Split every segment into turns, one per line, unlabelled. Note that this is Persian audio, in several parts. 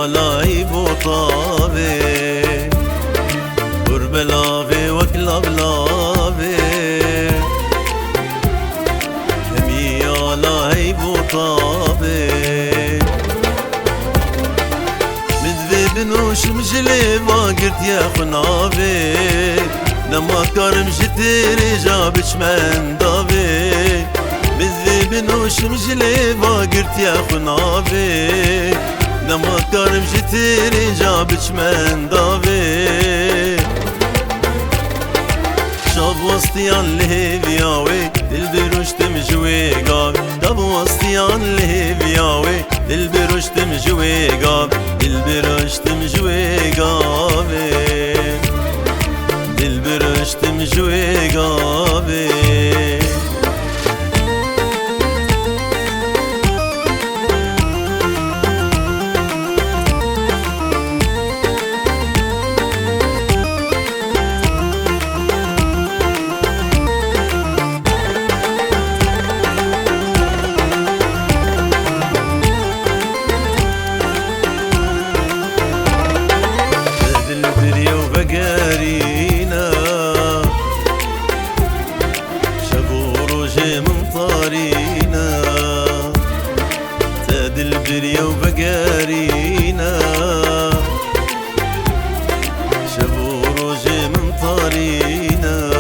لاي بوطابي قرب لافي وكلا بلافي همي لاي بوطابي مذبي بنوش مجلي ما قلت يا خنابي لما كرم جتيري جابش من دابي مذبي بنوش مجلي ما قلت يا خنابي لما كرم جتيري جابش من دابي شاب وسطيان لهيبياوي دل بروش تمجوي قاب شاب وسطيان لهيبياوي دل بروش تمجوي قاب دل بروش تمجوي قاب دل بروش تمجوي قاب بقارينا شافوا روجي من طارينا تاد البرية وبقارينا شافوا روجي من طارينا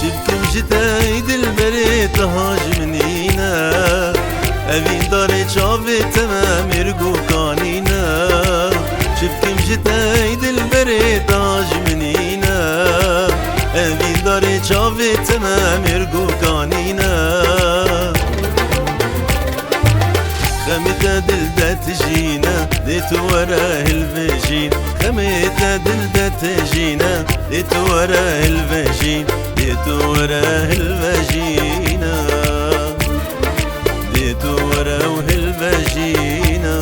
شبكم جتايد البريت هاجمنينا أبي داري شافي تمام يرقو كانينا شبكم جتايد البريد عجمنينا أبي داري شافي تمام يرقو كانينا خميتة دلدة تجينا ديت وراه الفجين خميتة دلدة تجينا ديت وراه الفجين ديت وراه الفجينا ديت وراه الفجينا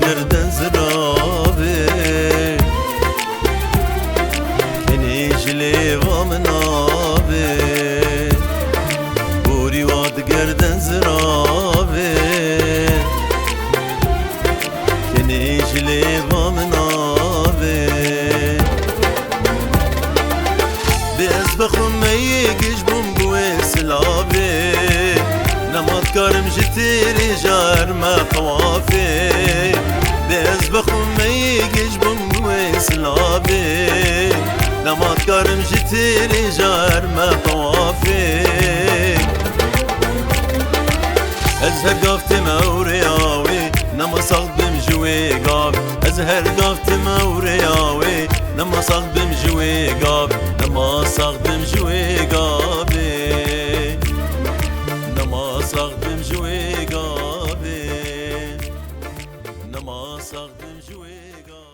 گردن زرابه کنی جلی و منابه بوری واد گردن زرابه کنی جلی و منابه بیز بخون میگیش بوم بوی سلابه نماد کارم جتیری جار ما قوافه بیز بخون میگیش بوم بوی سلابه نماد کارم جتیری جار ما قوافه ازهر قافت مورياوي نما صغد بمجوي قاب ازهر قافت مورياوي نما صغد بمجوي قاب نما صغد بمجوي قاب نما صغد بمجوي قاب نما صغد بمجوي قاب